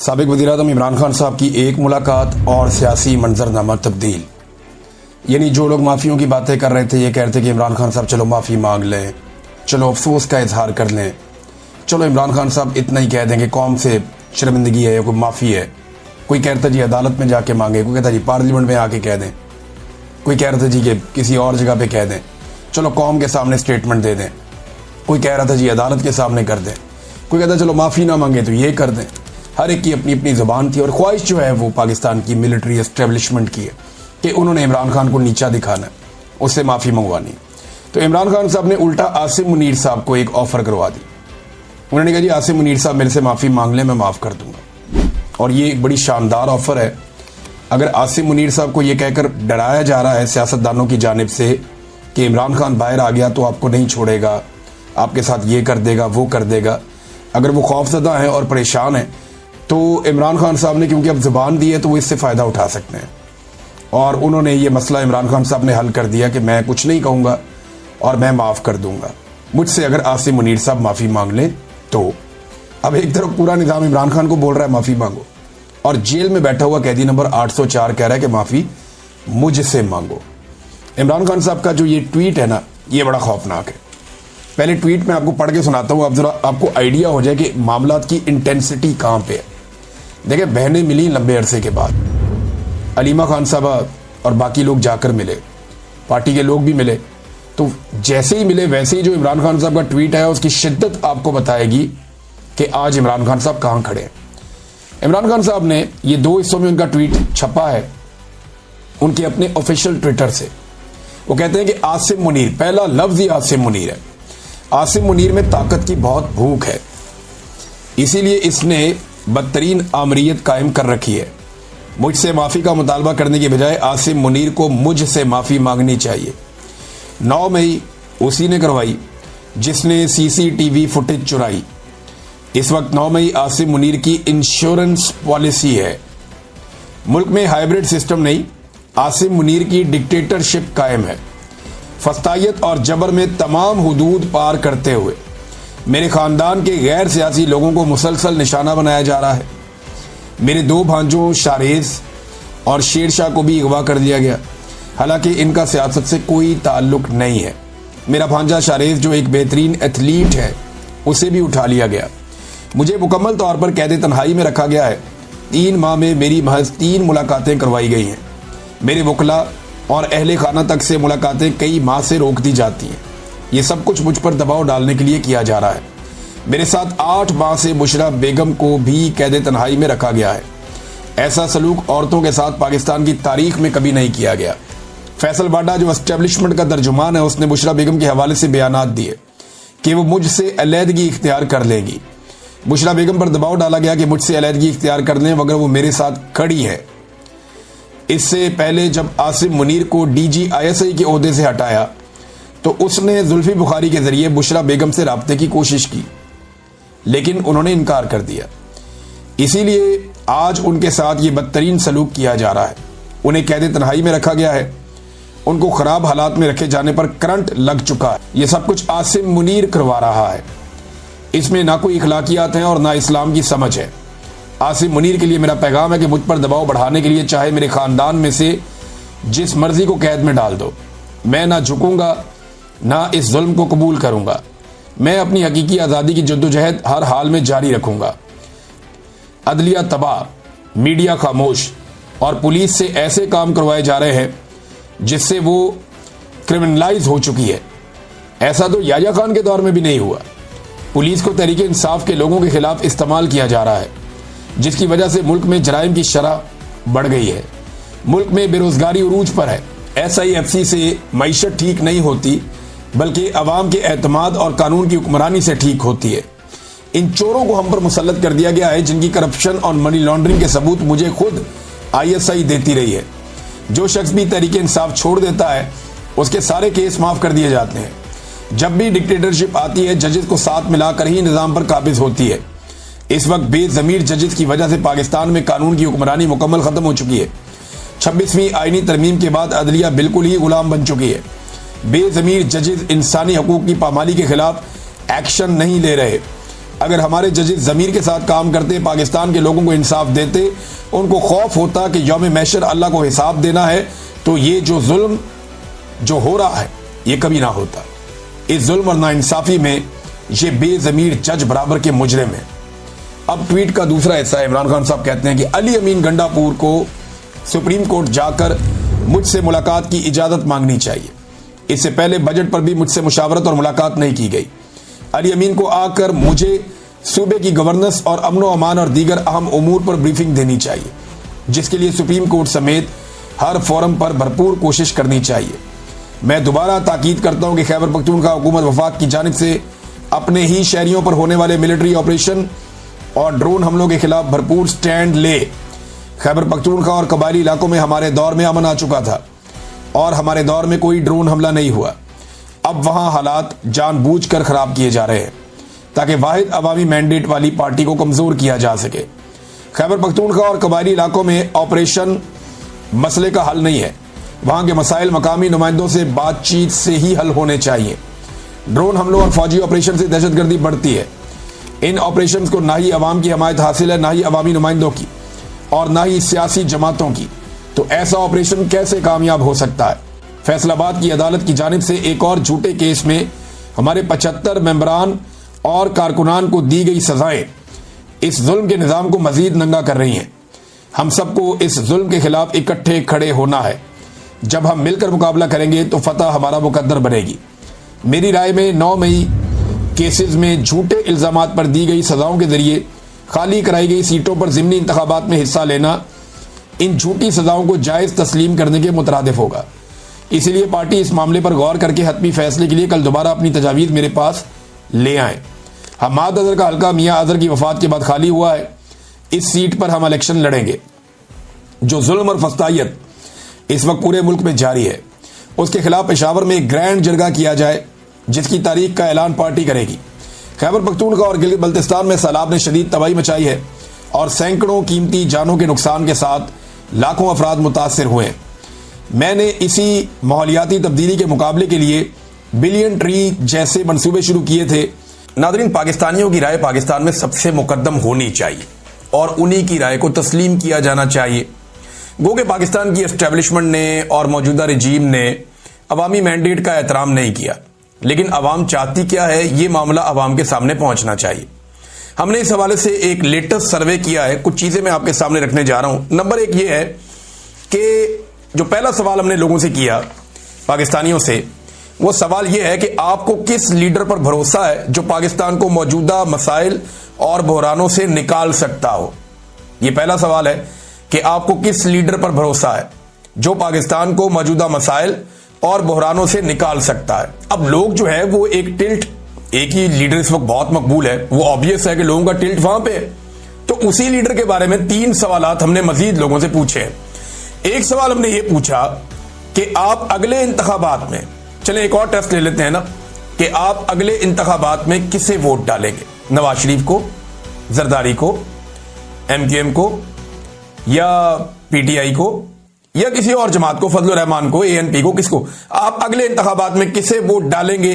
साबिक वज़ीर-ए-आज़म इमरान खान साहब की एक मुलाकात और सियासी मंजरनामा तब्दील। यानी जो लोग माफ़ियों की बातें कर रहे थे, ये कह रहे थे कि इमरान खान साहब चलो माफ़ी मांग लें, चलो अफसोस का इजहार कर लें, चलो इमरान खान साहब इतना ही कह देंगे कौम से शर्मिंदगी है या कोई माफ़ी है। कोई कह रहा था जी अदालत में जाके मांगे, कोई कहता जी पार्लियामेंट में आके कह दें, कोई कह रहा था जी कि किसी और जगह पे कह दें, चलो कौम के सामने स्टेटमेंट दे दें, कोई कह रहा था जी अदालत के सामने कर दें, कोई कहता चलो माफ़ी ना मांगे तो ये कर दें। हर एक की अपनी अपनी ज़ुबान थी और ख्वाहिश जो है वो पाकिस्तान की मिलिट्री एस्टेब्लिशमेंट की है कि उन्होंने इमरान खान को नीचा दिखाना है, उससे माफ़ी मंगवानी। तो इमरान खान साहब ने उल्टा आसिम मुनीर साहब को एक ऑफ़र करवा दी। उन्होंने कहा जी आसिम मुनीर साहब मेरे से माफ़ी मांग लें, मैं माफ़ कर दूंगा। और ये एक बड़ी शानदार ऑफ़र है। अगर आसिम मुनीर साहब को ये कहकर डराया जा रहा है सियासतदानों की जानिब से कि इमरान खान बाहर आ गया तो आपको नहीं छोड़ेगा, आपके साथ ये कर देगा वो कर देगा, अगर वो खौफजदा हैं और परेशान हैं तो इमरान खान साहब ने क्योंकि अब ज़ुबान दी है तो वो इससे फ़ायदा उठा सकते हैं। और उन्होंने ये मसला इमरान खान साहब ने हल कर दिया कि मैं कुछ नहीं कहूँगा और मैं माफ़ कर दूँगा मुझसे अगर आसिम मुनीर साहब माफ़ी मांग लें तो। अब एक तरफ पूरा निज़ाम इमरान खान को बोल रहा है माफ़ी मांगो, और जेल में बैठा हुआ कैदी नंबर 804 कह रहा है कि माफ़ी मुझसे मांगो। इमरान खान साहब का जो ये ट्वीट है ना, ये बड़ा खौफनाक है। पहले ट्वीट में आपको पढ़ के सुनाता हूँ, आप जरा आपको आइडिया हो जाए कि मामलात की इंटेंसिटी कहाँ पे है। देखिए बहनें मिली लंबे अरसे के बाद, अलीमा खान साहबा और बाकी लोग जाकर मिले, पार्टी के लोग भी मिले, तो जैसे ही मिले वैसे ही जो इमरान खान साहब का ट्वीट है उसकी शिद्दत आपको बताएगी कि आज इमरान खान साहब कहाँ खड़े हैं। इमरान खान साहब ने ये दो हिस्सों में उनका ट्वीट छपा है उनके अपने ऑफिशियल ट्विटर से। वो कहते हैं कि आसिम मुनीर, पहला लफ्ज ही आसिम मुनीर है। आसिम मुनीर में ताकत की बहुत भूख है, इसीलिए इसने बदतरीन आमरीत कायम कर रखी है। मुझसे माफ़ी का मुतालबा करने के बजाय आसिम मुनीर को मुझसे माफ़ी मांगनी चाहिए। 9 मई उसी ने करवाई जिसने सीसीटीवी फुटेज चुराई। इस वक्त 9 मई आसिम मुनीर की इंश्योरेंस पॉलिसी है। मुल्क में हाइब्रिड सिस्टम नहीं, आसिम मुनीर की डिक्टेटरशिप कायम है। फस्तायत और जबर में तमाम हुदूद पार करते हुए मेरे ख़ानदान के गैर सियासी लोगों को मुसलसल निशाना बनाया जा रहा है। मेरे 2 भांजों शारेज और शेरशाह को भी अगवा कर दिया गया, हालांकि इनका सियासत से कोई ताल्लुक नहीं है। मेरा भांजा शारेज जो एक बेहतरीन एथलीट है, उसे भी उठा लिया गया। मुझे मुकम्मल तौर पर कैद तन्हाई में रखा गया है। 3 माह में मेरी महज 3 मुलाकातें करवाई गई हैं। मेरे वकला और अहले खाना तक से मुलाकातें कई माह से रोक दी जाती हैं। ये सब कुछ मुझ पर दबाव डालने के लिए किया जा रहा है। मेरे साथ 8 माह से बुशरा बेगम को भी कैद तन्हाई में रखा गया है। ऐसा सलूक औरतों के साथ पाकिस्तान की तारीख में कभी नहीं किया गया। फैसल बाडा जो एस्टेब्लिशमेंट का तर्जुमान है, उसने बुशरा बेगम के हवाले से बयानात दिए कि वो मुझसे अलहदगी इख्तियार कर लेंगी। बुशरा बेगम पर दबाव डाला गया कि मुझसे अलहदगी इख्तियार कर लें मगर वो मेरे साथ खड़ी है। इससे पहले जब आसिम मुनीर को DGISI के ओहदे से हटाया तो उसने जुल्फी बुखारी के जरिए बुशरा बेगम से राब्ते की कोशिश की, लेकिन उन्होंने इनकार कर दिया। इसीलिए आज उनके साथ ये बदतरीन सलूक किया जा रहा है। उन्हें कैद तन्हाई में रखा गया है। उनको खराब हालात में रखे जाने पर करंट लग चुका है। ये सब कुछ आसिम मुनीर करवा रहा है। इसमें ना कोई इखलाकियात हैं और ना इस्लाम की समझ है। आसिम मुनीर के लिए मेरा पैगाम है कि मुझ पर दबाव बढ़ाने के लिए चाहे मेरे ख़ानदान में से जिस मर्जी को कैद में डाल दो, मैं ना झुकूंगा ना इस जुल्म को कबूल करूंगा। मैं अपनी हकीकी आज़ादी की जद्दोजहद हर हाल में जारी रखूंगा। अदलिया तबाह, मीडिया खामोश और पुलिस से ऐसे काम करवाए जा रहे हैं जिससे वो क्रिमिनलाइज हो चुकी है। ऐसा तो याया खान के दौर में भी नहीं हुआ। पुलिस को तहरीक इंसाफ के लोगों के खिलाफ इस्तेमाल किया जा रहा है, जिसकी वजह से मुल्क में जराइम की शरह बढ़ गई है। मुल्क में बेरोजगारी उरूज पर है। SIFC से मईशत ठीक नहीं होती बल्कि अवाम के एतमाद और कानून की हुक्मरानी से ठीक होती है। इन चोरों को हम पर मुसल्लत कर दिया गया है जिनकी करप्शन और मनी लॉन्ड्रिंग के सबूत मुझे खुद ISI देती रही है। जो शख्स भी तहरीक इंसाफ छोड़ देता है उसके सारे केस माफ कर दिए जाते हैं। जब भी डिक्टेटरशिप आती है जजेस को साथ मिलाकर ही निज़ाम पर काबिज होती है। इस वक्त बेज़मीर जजेस की वजह से पाकिस्तान में कानून की हुक्मरानी मुकम्मल ख़त्म हो चुकी है। 26वीं आईनी तरमीम के बाद अदलिया बिल्कुल ही गुलाम बन चुकी है। बेज़मीर जजेस इंसानी हकूक़ की पामाली के खिलाफ एक्शन नहीं ले रहे। अगर हमारे जजेस ज़मीर के साथ काम करते, पाकिस्तान के लोगों को इंसाफ देते, उनको खौफ होता कि यौम महशर अल्लाह को हिसाब देना है, तो ये जो जुल्म जो हो रहा है ये कभी ना होता। इस जुल्म और नाइंसाफी में ये बेज़मीर जज बराबर के मुजरिम है। अब ट्वीट का दूसरा हिस्सा इमरान खान साहब कहते हैं कि अली अमीन गंडापुर को सुप्रीम कोर्ट जाकर मुझसे मुलाकात की इजाज़त मांगनी चाहिए। इससे पहले बजट पर भी मुझसे मुशावरत और मुलाकात नहीं की गई। अली अमीन को आकर मुझे सूबे की गवर्नेंस और अमन व अमान और दीगर अहम उमूर पर ब्रीफिंग देनी चाहिए, जिसके लिए सुप्रीम कोर्ट समेत हर फोरम पर भरपूर कोशिश करनी चाहिए। मैं दोबारा ताकीद करता हूं कि खैबर पख्तूनख्वा हुकूमत वफाक की जानिब से अपने ही शहरियों पर होने वाले मिलिट्री ऑपरेशन और ड्रोन हमलों के खिलाफ भरपूर स्टैंड ले। खैबर पख्तूनख्वा और कबायली इलाकों में हमारे दौर में अमन आ चुका था और हमारे दौर में कोई ड्रोन हमला नहीं हुआ। अब वहां हालात जानबूझकर खराब किए जा रहे हैं ताकि वाहिद अवामी मैंडेट वाली पार्टी को कमजोर किया जा सके। खैबर पख्तूनख्वा और कबायली इलाकों में ऑपरेशन मसले का हल नहीं है। वहां के मसाइल मकामी नुमाइंदों से बातचीत से ही हल होने चाहिए। ड्रोन हमलों और फौजी ऑपरेशन से दहशतगर्दी बढ़ती है। इन ऑपरेशन को ना ही अवाम की हमायत हासिल है, ना ही अवामी नुमाइंदों की और ना ही सियासी जमातों की। तो ऐसा ऑपरेशन कैसे कामयाब हो सकता है? फैसलाबाद की अदालत की जानिब से एक और झूठे केस में हमारे 75 मेंबरान और कारकुनान को दी गई सजाएं इस जुल्म के निज़ाम को मजीद नंगा कर रही हैं। हम सबको इस जुल्म के खिलाफ इकट्ठे खड़े होना है। जब हम मिलकर मुकाबला करेंगे तो फतह हमारा मुकद्दर बनेगी। मेरी राय में 9 मई केसेस में झूठे इल्जामात पर दी गई सजाओं के जरिए खाली कराई गई सीटों पर ज़िमनी इंतखाबात में हिस्सा लेना इन झूठी सजाओं को जायज़ तस्लीम करने के मुतरादिफ होगा। इसलिए पार्टी इस मामले पर गौर करके हतमी फैसले के लिए कल दोबारा अपनी तजावीज़ मेरे पास ले आए। हमाद अजहर का हल्का मियाँ अजहर की वफात के बाद खाली हुआ है। इस सीट पर हम इलेक्शन लड़ेंगे। जो जुल्म और फस्तायत इस वक्त पूरे मुल्क में जारी है, उसके खिलाफ पेशावर में एक ग्रैंड जरगा किया जाए, जिसकी तारीख का ऐलान पार्टी करेगी। खैबर पख्तूनख्वा और गिलगित बल्तिस्तान में सैलाब ने शदीद तबाही मचाई है और सैकड़ों कीमती जानों के नुकसान के साथ लाखों अफराद मुतासर हुए हैं। मैंने इसी माहौलियाती तब्दीली के मुकाबले के लिए बिलियन ट्री जैसे मंसूबे शुरू किए थे। नादरीन, पाकिस्तानियों की राय पाकिस्तान में सबसे मुकद्दम होनी चाहिए और उन्हीं की राय को तस्लीम किया जाना चाहिए। गो कि पाकिस्तान की एस्टेब्लिशमेंट ने और मौजूदा रजीम ने अवामी मैंडेट का एहतराम नहीं किया, लेकिन अवाम चाहती क्या है, ये मामला अवाम के सामने पहुंचना चाहिए। हमने इस हवाले से एक लेटेस्ट सर्वे किया है। कुछ चीजें मैं आपके सामने रखने जा रहा हूं। नंबर 1 ये है कि जो पहला सवाल हमने लोगों से किया, पाकिस्तानियों से, वो सवाल ये है कि आपको किस लीडर पर भरोसा है जो पाकिस्तान को मौजूदा मसाइल और बहरानों से निकाल सकता हो। ये पहला सवाल है कि आपको किस लीडर पर भरोसा है जो पाकिस्तान को मौजूदा मसाइल और बहरानों से निकाल सकता है। अब लोग जो है वो एक ही लीडर इस वक्त बहुत मकबूल है, वो ऑब्वियस है कि लोगों का टिल्ट वहां पे है। तो उसी लीडर के बारे में 3 सवालात हमने मजीद लोगों से पूछे। एक सवाल हमने ये पूछा कि आप अगले इंतखाबात में, चले एक और टेस्ट ले लेते हैं ना, कि आप अगले इंतखाबात में किसे वोट डालेंगे? नवाज शरीफ को, जरदारी को, MQM को, या PTI को, या किसी और जमात को, फजल रहमान को, ANP को, किसको आप अगले इंतखाबात में किसे वोट डालेंगे?